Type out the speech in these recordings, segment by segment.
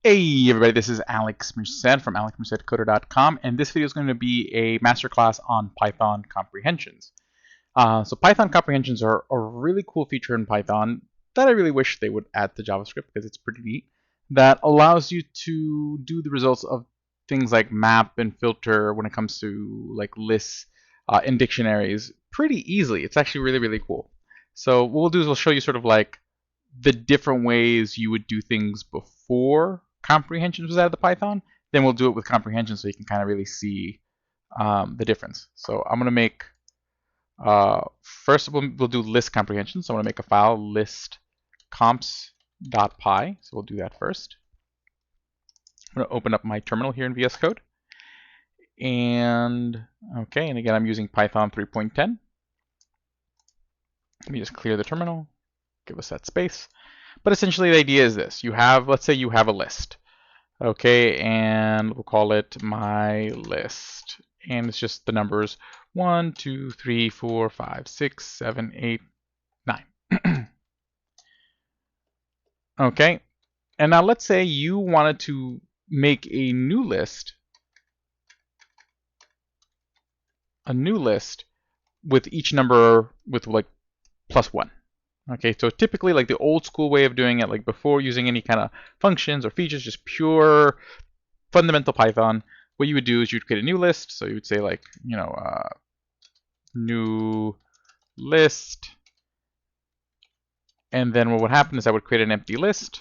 Hey everybody, this is Alex Merced from alexmercedcoder.com, and this video is going to be a masterclass on Python comprehensions. So Python comprehensions are a really cool feature in Python that I really wish they would add to JavaScript because it's pretty neat. That allows you to do the results of things like map and filter when it comes to like lists in dictionaries pretty easily. It's actually really cool. So what we'll do is we'll show you sort of like the different ways you would do things before comprehensions was added to Python. Then we'll do it with comprehension so you can kind of really see the difference. So I'm going to make, first we'll do list comprehension. So I'm going to make a file, list comps.py. So we'll do that first. I'm going to open up my terminal here in VS Code. And okay, and again, I'm using Python 3.10. Let me just clear the terminal. Give us that space. But essentially the idea is this. You have, let's say you have a list. Okay, and we'll call it my list. And it's just the numbers 1, 2, 3, 4, 5, 6, 7, 8, 9. Okay, and now let's say you wanted to make a new list with each number with like +1. Okay, so typically like the old school way of doing it, like before using any kind of functions or features, just pure fundamental Python, what you would do is you'd create a new list. So you would say like, you know, new list. And then what would happen is I would create an empty list.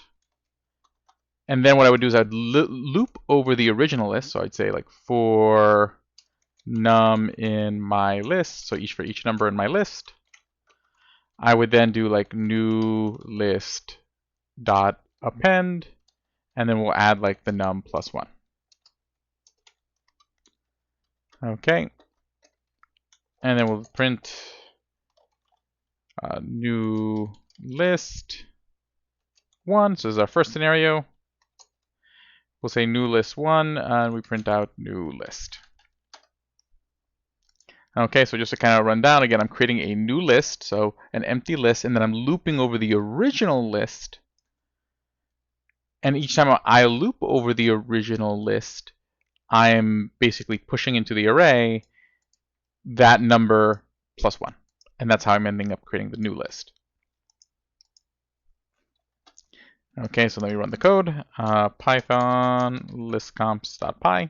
And then what I would do is I'd loop over the original list. So I'd say like for num in my list, so for each number in my list. I would then do like new list dot append, and then we'll add like the num +1. Okay, and then we'll print new list 1. So this is our first scenario. We'll say new list 1, and we print out new list. Okay, so just to kind of run down again, I'm creating a new list, so an empty list, and then I'm looping over the original list. And each time I loop over the original list, I'm basically pushing into the array that number +1. And that's how I'm ending up creating the new list. Okay, so let me run the code. Python listcomps.py.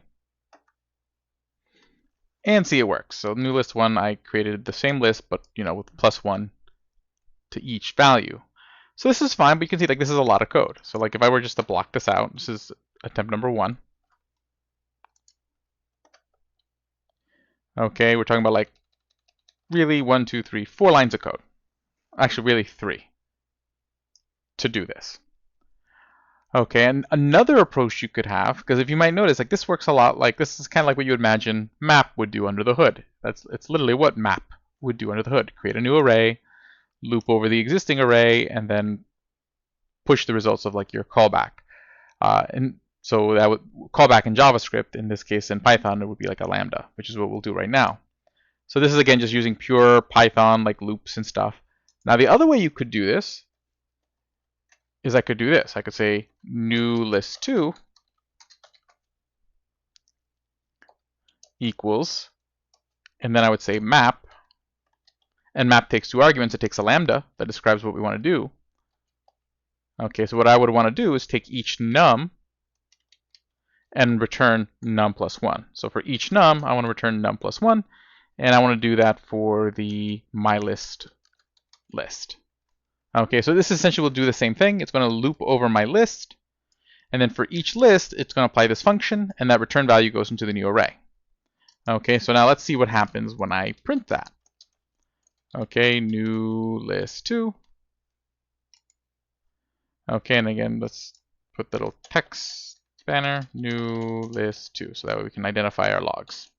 And see it works. So new list 1, I created the same list, but you know, with +1 to each value. So this is fine, but you can see like this is a lot of code. So like if I were just to block this out, this is attempt number 1. Okay, we're talking about like really 1, 2, 3, 4 lines of code. Actually, really 3 to do this. Okay, and another approach you could have, because if you might notice, like this works a lot like this is kind of like what you imagine map would do under the hood. It's literally what map would do under the hood. Create a new array, loop over the existing array, and then push the results of like your callback. And so that would callback in JavaScript. In this case, in Python, it would be like a lambda, which is what we'll do right now. So this is again just using pure Python like loops and stuff. Now the other way you could do this is I could do this. I could say new list 2 equals, and then I would say map, and map takes 2 arguments. It takes a lambda that describes what we want to do. Okay, so what I would want to do is take each num and return num +1. So for each num, I want to return num +1, and I want to do that for the my list list. Okay, so this essentially will do the same thing. It's going to loop over my list, and then for each list, it's going to apply this function, and that return value goes into the new array. Okay, so now let's see what happens when I print that. Okay, new list 2. Okay, and again, let's put the little text banner, new list 2, so that way we can identify our logs.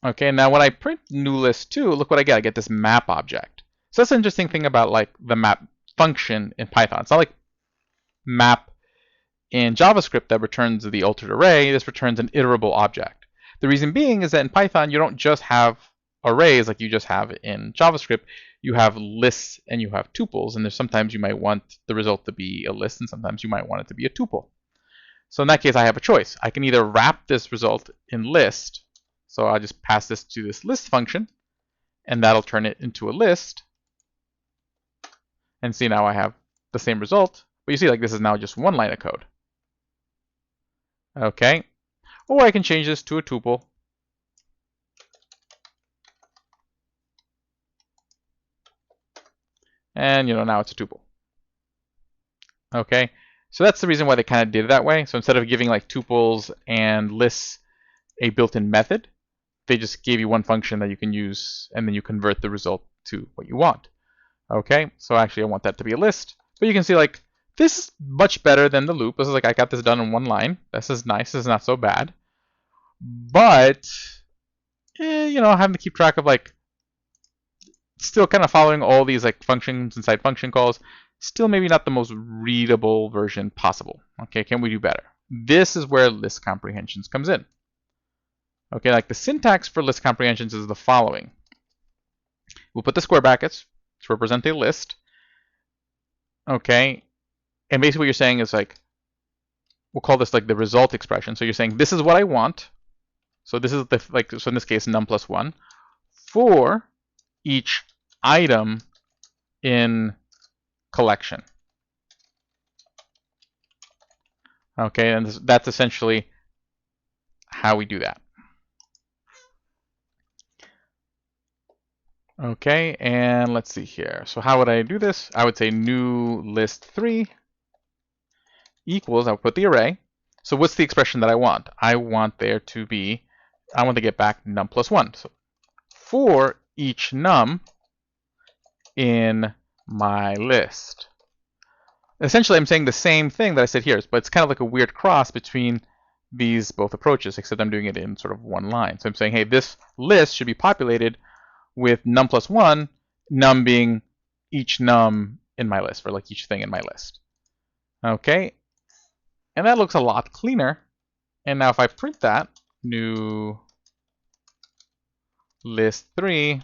Okay, now when I print new list 2, look what I get. I get this map object. So that's an interesting thing about like the map function in Python. It's not like map in JavaScript that returns the altered array. This returns an iterable object. The reason being is that in Python, you don't just have arrays like you just have in JavaScript. you have lists and you have tuples, and there's sometimes you might want the result to be a list and sometimes you might want it to be a tuple. So in that case, I have a choice. I can either wrap this result in list, so I'll just pass this to this list function, and that'll turn it into a list. And see, now I have the same result, but you see, like, this is now just one line of code. Okay, or I can change this to a tuple. And now it's a tuple. Okay, so that's the reason why they kind of did it that way. So instead of giving like tuples and lists a built-in method, they just gave you one function that you can use, and then you convert the result to what you want. Okay, so actually I want that to be a list, but you can see like this is much better than the loop. This is like I got this done in one line. This is nice. This is not so bad. But having to keep track of like still kind of following all these like functions inside function calls, still maybe not the most readable version possible. Okay, can we do better? This is where list comprehensions comes in. Okay, like the syntax for list comprehensions is the following. We'll put the square brackets to represent a list. Okay, and basically what you're saying is like, we'll call this like the result expression. So you're saying this is what I want. So this is the so in this case num plus 1 for each item in collection. Okay, and that's essentially how we do that. Okay, and let's see here. So how would I do this? I would say new list 3 equals, I'll put the array. So what's the expression that I want? I want there to be, I want to get back num plus 1. So for each num in my list. Essentially, I'm saying the same thing that I said here, but it's kind of like a weird cross between these both approaches, except I'm doing it in sort of one line. So I'm saying, hey, this list should be populated with num plus 1, num being each num in my list, or like each thing in my list. Okay, and that looks a lot cleaner. And now if I print that, new list 3,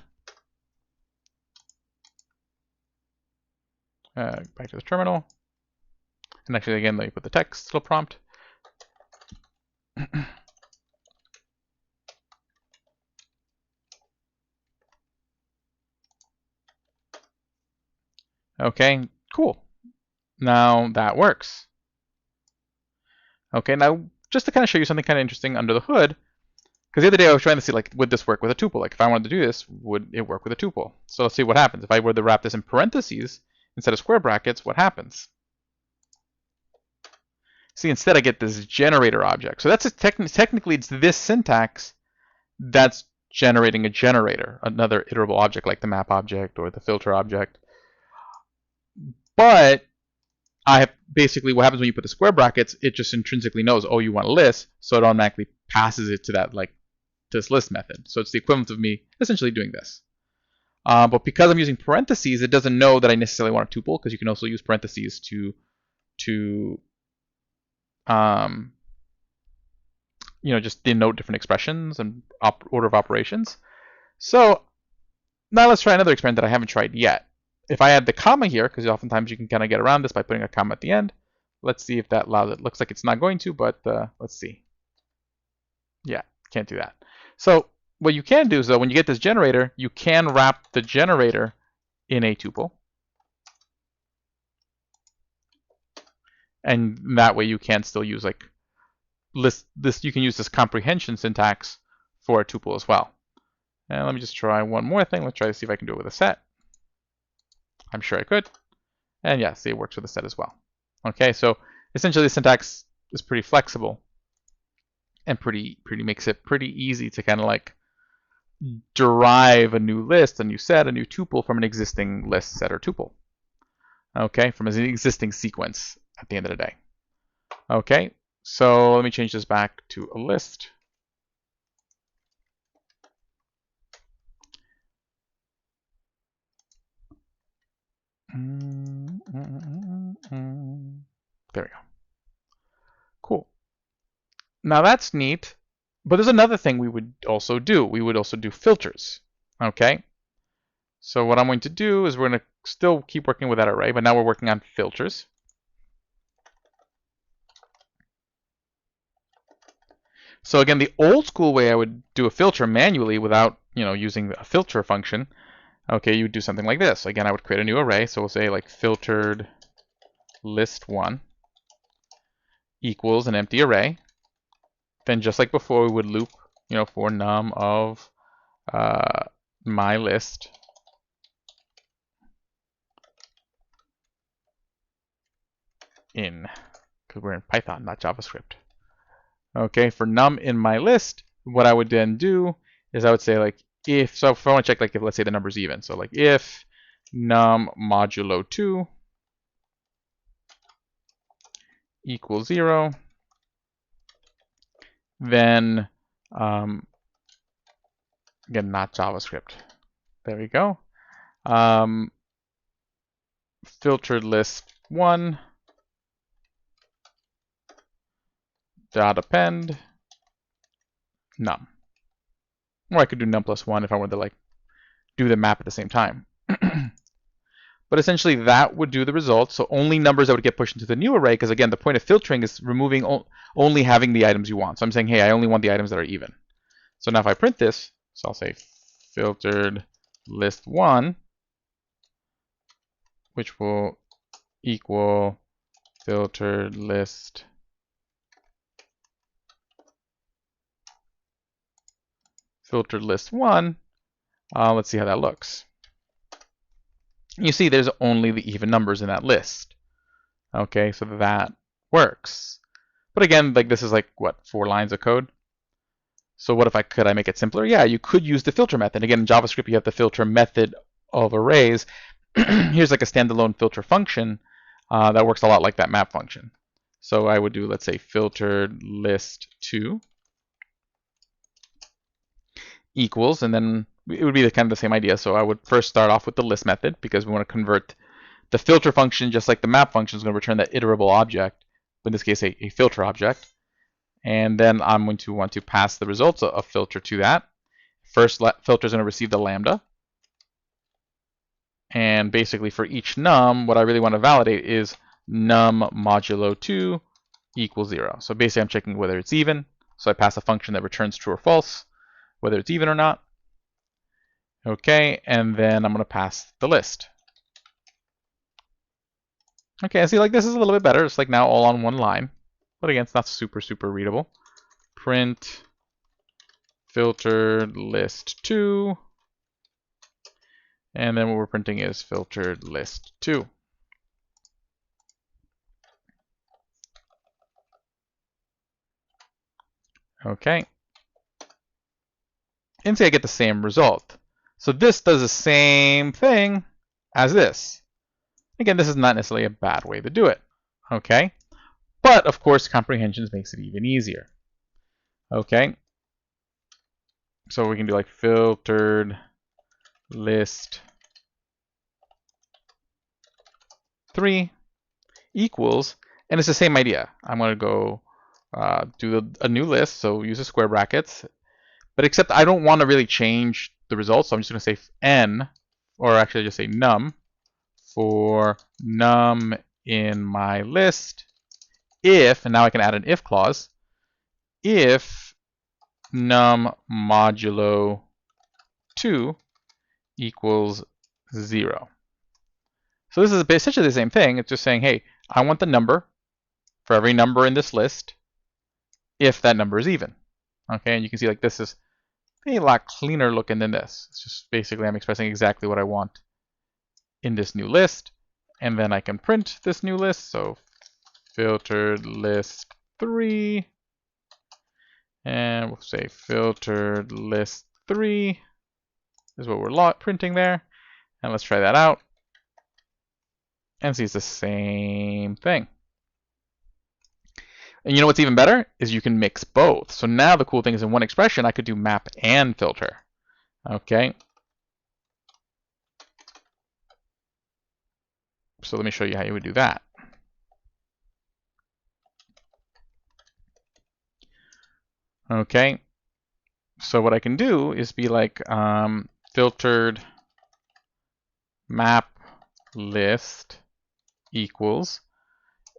back to the terminal. And actually, again, let me put the text little prompt. Okay, cool. Now that works. Okay, now just to kind of show you something kind of interesting under the hood, because the other day I was trying to see, like, would this work with a tuple? Like, if I wanted to do this, would it work with a tuple? So let's see what happens. If I were to wrap this in parentheses instead of square brackets, what happens? See, instead I get this generator object. So that's technically it's this syntax that's generating a generator, another iterable object like the map object or the filter object. But I have basically what happens when you put the square brackets, it just intrinsically knows, oh, you want a list, so it automatically passes it to that this list method. So it's the equivalent of me essentially doing this. But because I'm using parentheses, it doesn't know that I necessarily want a tuple, because you can also use parentheses to just denote different expressions and order of operations. So now let's try another experiment that I haven't tried yet. If I add the comma here, because oftentimes you can kind of get around this by putting a comma at the end. Let's see if that allows it. Looks like it's not going to, but let's see. Yeah, can't do that. So what you can do is, though, when you get this generator, you can wrap the generator in a tuple. And that way you can still use like you can use this comprehension syntax for a tuple as well. And let me just try one more thing. Let's try to see if I can do it with a set. I'm sure I could. And yeah, see, it works with a set as well. Okay, so essentially the syntax is pretty flexible and pretty makes it pretty easy to kind of like derive a new list, a new set, a new tuple from an existing list, set, or tuple. Okay, from an existing sequence at the end of the day. Okay, so let me change this back to a list. There we go. Cool. Now that's neat, but there's another thing we would also do. We would also do filters. Okay. So what I'm going to do is we're going to still keep working with that array, but now we're working on filters. So again, the old school way I would do a filter manually without, using a filter function. Okay, you would do something like this. Again, I would create a new array. So we'll say like filtered list1 equals an empty array. Then just like before, we would loop, for num of my list. In, because we're in Python, not JavaScript. Okay, for num in my list, what I would then do is I would say like if I want to check like if let's say the number's even. So like if num modulo 2 equals 0, then again, not JavaScript. There we go. Filtered list 1 dot append num. Or I could do num plus 1 if I wanted to like do the map at the same time. But essentially that would do the result. So only numbers that would get pushed into the new array, because again, the point of filtering is removing only having the items you want. So I'm saying, hey, I only want the items that are even. So now if I print this, so I'll say filtered list 1, which will equal filtered list filtered list 1. Let's see how that looks. You see there's only the even numbers in that list. Okay, so that works. But again, like this is like, what, 4 lines of code? So what if could I make it simpler? Yeah, you could use the filter method. Again, in JavaScript, you have the filter method of arrays. Here's like a standalone filter function that works a lot like that map function. So I would do, let's say, filtered list 2 equals, and then it would be kind of the same idea. So I would first start off with the list method because we want to convert the filter function, just like the map function is going to return that iterable object, in this case a filter object. And then I'm going to want to pass the results of filter to that. First filter is going to receive the lambda. And basically for each num, what I really want to validate is num modulo 2 equals 0. So basically I'm checking whether it's even. So I pass a function that returns true or false, whether it's even or not. Okay, and then I'm going to pass the list. Okay, I see like this is a little bit better. It's like now all on one line. But again, it's not super readable. Print filtered list 2. And then what we're printing is filtered list 2. Okay. And see I get the same result. So this does the same thing as this. Again, this is not necessarily a bad way to do it. Okay. But of course, Comprehensions makes it even easier. Okay. So we can do like filtered list 3 equals, and it's the same idea. I'm going to go do a new list, so use the square brackets. But except I don't want to really change the results, so I'm just going to say n, or actually just say num, for num in my list, if, and now I can add an if clause, if num modulo 2 equals 0. So this is essentially the same thing. It's just saying, hey, I want the number for every number in this list if that number is even. Okay, and you can see like this is a lot cleaner looking than this. It's just basically I'm expressing exactly what I want in this new list, and then I can print this new list. So filtered list 3, and we'll say filtered list 3 is what we're printing there. And let's try that out. And see it's the same thing. And you know what's even better is you can mix both. So now the cool thing is in one expression I could do map and filter. Okay. So let me show you how you would do that. Okay. So what I can do is be like filtered map list equals,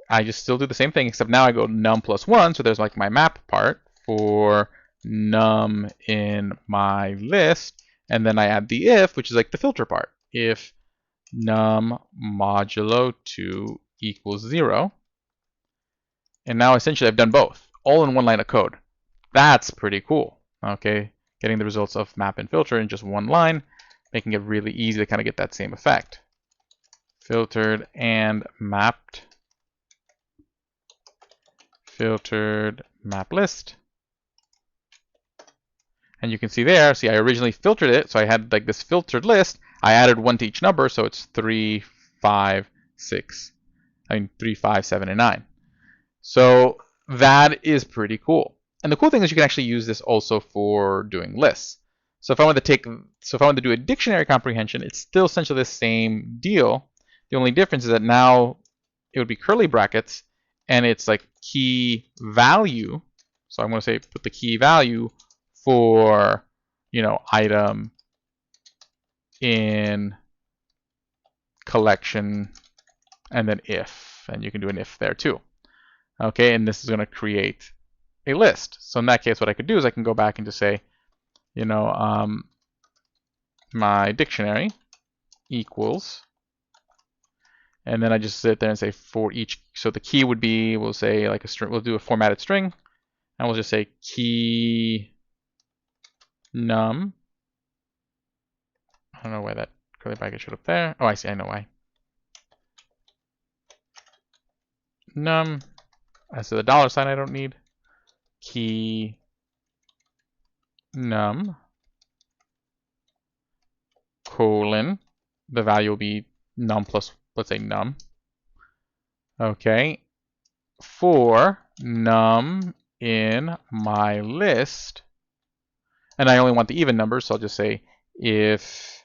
I just still do the same thing, except now I go num plus 1, so there's like my map part for num in my list, and then I add the if, which is like the filter part. If num modulo 2 equals 0, and now essentially I've done both, all in one line of code. That's pretty cool, okay? Getting the results of map and filter in just one line, making it really easy to kind of get that same effect. Filtered and mapped. Filtered map list. And you can see there, see I originally filtered it, so I had like this filtered list. I added 1 to each number, so it's 3, 5, 6. 3, 5, 7, and 9. So that is pretty cool. And the cool thing is you can actually use this also for doing lists. So if I want to do a dictionary comprehension, it's still essentially the same deal. The only difference is that now it would be curly brackets, and it's like key value. So I'm going to say put the key value for, item in collection, and then if, and you can do an if there too. Okay, and this is going to create a list. So in that case, what I could do is I can go back and just say, my dictionary equals, and then I just sit there and say for each, so the key would be, we'll say like a string, we'll do a formatted string, and we'll just say key num. I don't know why that curly bracket showed up there. Oh, I see, I know why. Num, so the dollar sign I don't need. Key num colon, the value will be num plus, let's say num. Okay, for num in my list, and I only want the even numbers, so I'll just say if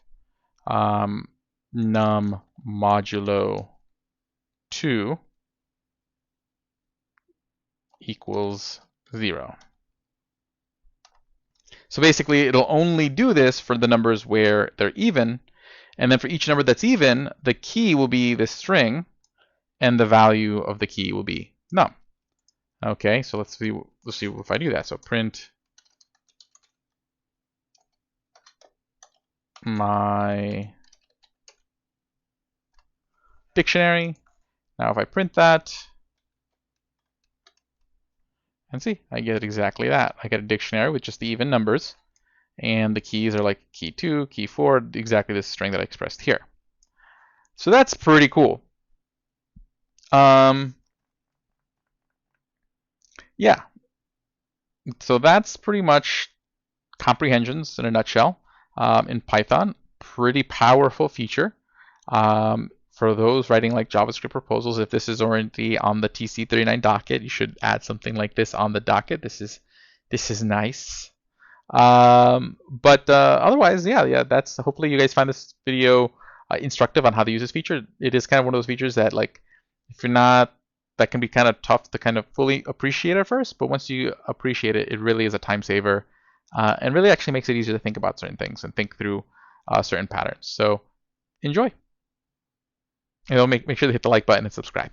num modulo 2 equals 0. So basically, it'll only do this for the numbers where they're even, and then for each number that's even, the key will be this string, and the value of the key will be num. Okay, so let's see if I do that. So print my dictionary. Now if I print that, and see, I get exactly that. I get a dictionary with just the even numbers, and the keys are like key 2, key 4, exactly this string that I expressed here. So that's pretty cool. Yeah. So that's pretty much comprehensions in a nutshell in Python. Pretty powerful feature. For those writing like JavaScript proposals, if this is already on the TC39 docket, you should add something like this on the docket. This is nice. But otherwise, yeah, that's, hopefully you guys find this video instructive on how to use this feature. It is kind of one of those features that, like, if you're not, that can be kind of tough to kind of fully appreciate at first, but once you appreciate it, it really is a time saver, and really actually makes it easier to think about certain things and think through certain patterns. So enjoy. And make sure to hit the like button and subscribe.